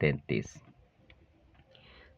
33।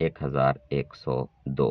1102।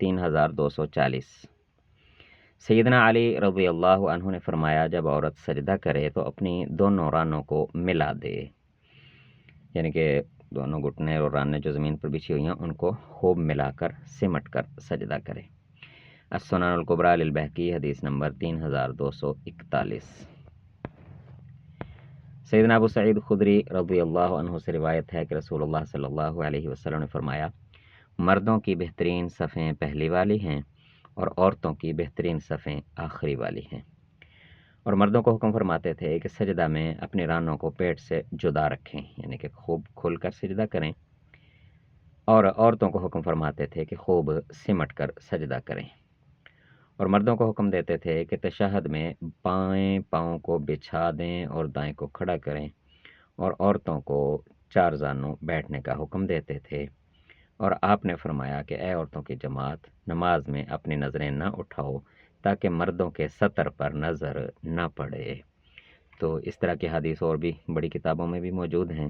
3240। سیدنا علی رضی اللہ عنہ نے فرمایا جب عورت سجدہ کرے تو اپنی دونوں رانوں کو ملا دے، یعنی کہ دونوں گھٹنے اور رانیں جو زمین پر بچھی ہوئی ہیں ان کو خوب ملا کر سمٹ کر سجدہ کرے۔ السنن الکبریٰ للبہقی حدیث نمبر 3241۔ سیدنا ابو سعید خدری رضی اللہ عنہ سے روایت ہے کہ رسول اللہ صلی اللہ علیہ وسلم نے فرمایا مردوں کی بہترین صفیں پہلی والی ہیں اور عورتوں کی بہترین صفیں آخری والی ہیں، اور مردوں کو حکم فرماتے تھے کہ سجدہ میں اپنی رانوں کو پیٹ سے جدا رکھیں، یعنی کہ خوب کھل کر سجدہ کریں، اور عورتوں کو حکم فرماتے تھے کہ خوب سمٹ کر سجدہ کریں، اور مردوں کو حکم دیتے تھے کہ تشہد میں بائیں پاؤں کو بچھا دیں اور دائیں کو کھڑا کریں، اور عورتوں کو 4 زانوں بیٹھنے کا حکم دیتے تھے، اور آپ نے فرمایا کہ اے عورتوں کی جماعت، نماز میں اپنی نظریں نہ اٹھاؤ تاکہ مردوں کے سطر پر نظر نہ پڑے۔ تو اس طرح کی حدیث اور بھی بڑی کتابوں میں بھی موجود ہیں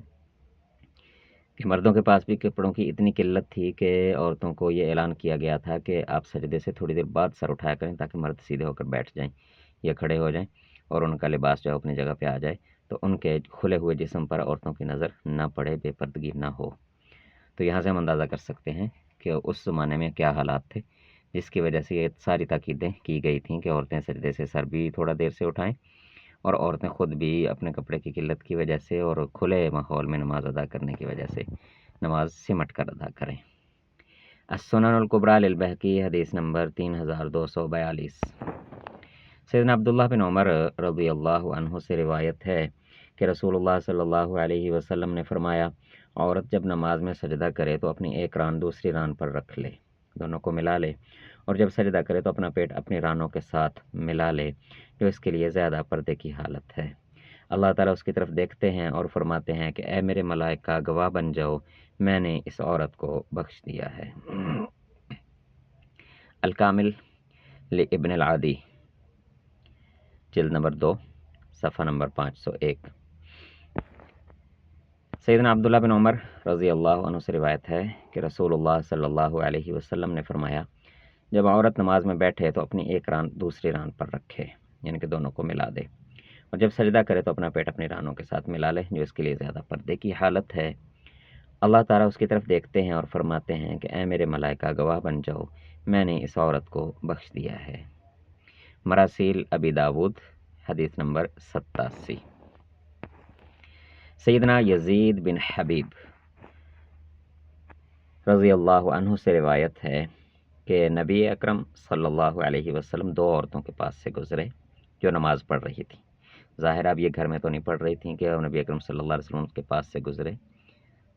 کہ مردوں کے پاس بھی کپڑوں کی اتنی قلت تھی کہ عورتوں کو یہ اعلان کیا گیا تھا کہ آپ سجدے سے تھوڑی دیر بعد سر اٹھایا کریں تاکہ مرد سیدھے ہو کر بیٹھ جائیں یا کھڑے ہو جائیں اور ان کا لباس جو اپنی جگہ پہ آ جائے تو ان کے کھلے ہوئے جسم پر عورتوں کی نظر نہ پڑے، بے پردگی نہ ہو۔ تو یہاں سے ہم اندازہ کر سکتے ہیں کہ اس زمانے میں کیا حالات تھے جس کی وجہ سے یہ ساری تاکیدیں کی گئی تھیں کہ عورتیں سجدے سے سر بھی تھوڑا دیر سے اٹھائیں، اور عورتیں خود بھی اپنے کپڑے کی قلت کی وجہ سے اور کھلے ماحول میں نماز ادا کرنے کی وجہ سے نماز سمٹ کر ادا کریں۔ السنن الکبریٰ للبہقی حدیث نمبر 3242۔ سیدنا عبداللہ بن عمر رضی اللہ عنہ سے روایت ہے کہ رسول اللہ صلی اللہ علیہ وسلم نے فرمایا عورت جب نماز میں سجدہ کرے تو اپنی ایک ران دوسری ران پر رکھ لے، دونوں کو ملا لے، اور جب سجدہ کرے تو اپنا پیٹ اپنی رانوں کے ساتھ ملا لے، جو اس کے لیے زیادہ پردے کی حالت ہے۔ اللہ تعالیٰ اس کی طرف دیکھتے ہیں اور فرماتے ہیں کہ اے میرے ملائکہ گواہ بن جاؤ، میں نے اس عورت کو بخش دیا ہے۔ الکامل لابن العادی، جلد نمبر 2، صفحہ نمبر 501۔ سیدنا عبداللہ بن عمر رضی اللہ عنہ سے روایت ہے کہ رسول اللہ صلی اللہ علیہ وسلم نے فرمایا جب عورت نماز میں بیٹھے تو اپنی ایک ران دوسری ران پر رکھے، یعنی کہ دونوں کو ملا دے، اور جب سجدہ کرے تو اپنا پیٹ اپنی رانوں کے ساتھ ملا لے، جو اس کے لیے زیادہ پردے کی حالت ہے۔ اللہ تعالیٰ اس کی طرف دیکھتے ہیں اور فرماتے ہیں کہ اے میرے ملائکہ گواہ بن جاؤ، میں نے اس عورت کو بخش دیا ہے۔ مراسیل ابی داود حدیث نمبر 87۔ سیدنا یزید بن حبیب رضی اللہ عنہ سے روایت ہے کہ نبی اکرم صلی اللہ علیہ وسلم 2 عورتوں کے پاس سے گزرے جو نماز پڑھ رہی تھیں۔ ظاہر اب یہ گھر میں تو نہیں پڑھ رہی تھیں کہ نبی اکرم صلی اللہ علیہ وسلم کے پاس سے گزرے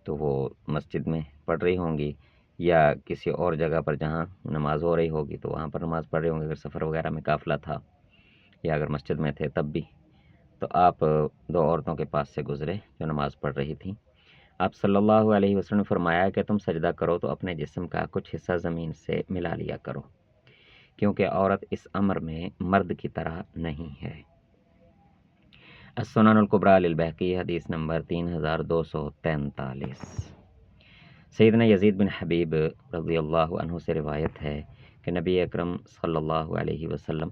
تو وہ مسجد میں پڑھ رہی ہوں گی یا کسی اور جگہ پر جہاں نماز ہو رہی ہوگی تو وہاں پر نماز پڑھ رہی ہوں گی، اگر سفر وغیرہ میں قافلہ تھا یا اگر مسجد میں تھے تب بھی۔ تو آپ 2 عورتوں کے پاس سے گزرے جو نماز پڑھ رہی تھیں۔ آپ صلی اللہ علیہ وسلم نے فرمایا کہ تم سجدہ کرو تو اپنے جسم کا کچھ حصہ زمین سے ملا لیا کرو، کیونکہ عورت اس امر میں مرد کی طرح نہیں ہے۔ السنن الکبریٰ للبہقی حدیث نمبر 3243۔ سیدنا یزید بن حبیب رضی اللہ عنہ سے روایت ہے کہ نبی اکرم صلی اللہ علیہ وسلم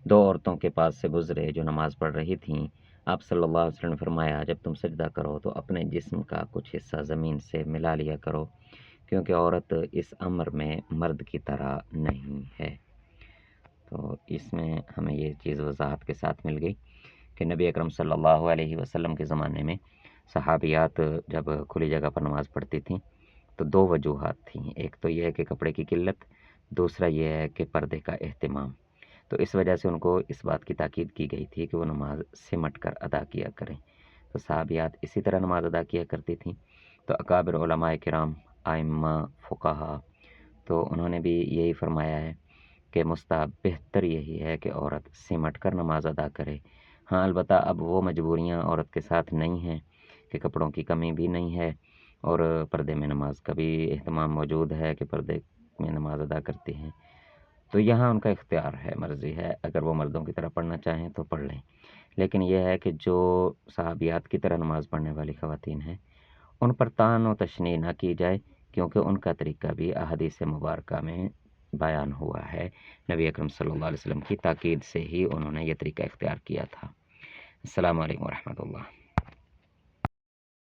2 عورتوں کے پاس سے گزرے جو نماز پڑھ رہی تھیں۔ آپ صلی اللہ علیہ وسلم نے فرمایا جب تم سجدہ کرو تو اپنے جسم کا کچھ حصہ زمین سے ملا لیا کرو، کیونکہ عورت اس امر میں مرد کی طرح نہیں ہے۔ تو اس میں ہمیں یہ چیز وضاحت کے ساتھ مل گئی کہ نبی اکرم صلی اللہ علیہ وسلم کے زمانے میں صحابیات جب کھلی جگہ پر نماز پڑھتی تھیں تو 2 وجوہات تھیں، ایک تو یہ ہے کہ کپڑے کی قلت، دوسرا یہ ہے کہ پردے کا اہتمام۔ تو اس وجہ سے ان کو اس بات کی تاکید کی گئی تھی کہ وہ نماز سمٹ کر ادا کیا کریں۔ تو صحابیات اسی طرح نماز ادا کیا کرتی تھیں۔ تو اکابر علماء کرام، ائمہ، فقہا، تو انہوں نے بھی یہی فرمایا ہے کہ مستحب بہتر یہی ہے کہ عورت سمٹ کر نماز ادا کرے۔ ہاں البتہ اب وہ مجبوریاں عورت کے ساتھ نہیں ہیں کہ کپڑوں کی کمی بھی نہیں ہے اور پردے میں نماز کا بھی اہتمام موجود ہے کہ پردے میں نماز ادا کرتی ہیں، تو یہاں ان کا اختیار ہے، مرضی ہے، اگر وہ مردوں کی طرح پڑھنا چاہیں تو پڑھ لیں۔ لیکن یہ ہے کہ جو صحابیات کی طرح نماز پڑھنے والی خواتین ہیں ان پر طعن و تشنیع نہ کی جائے، کیونکہ ان کا طریقہ بھی احادیث مبارکہ میں بیان ہوا ہے، نبی اکرم صلی اللہ علیہ وسلم کی تاکید سے ہی انہوں نے یہ طریقہ اختیار کیا تھا۔ السلام علیکم ورحمۃ اللہ۔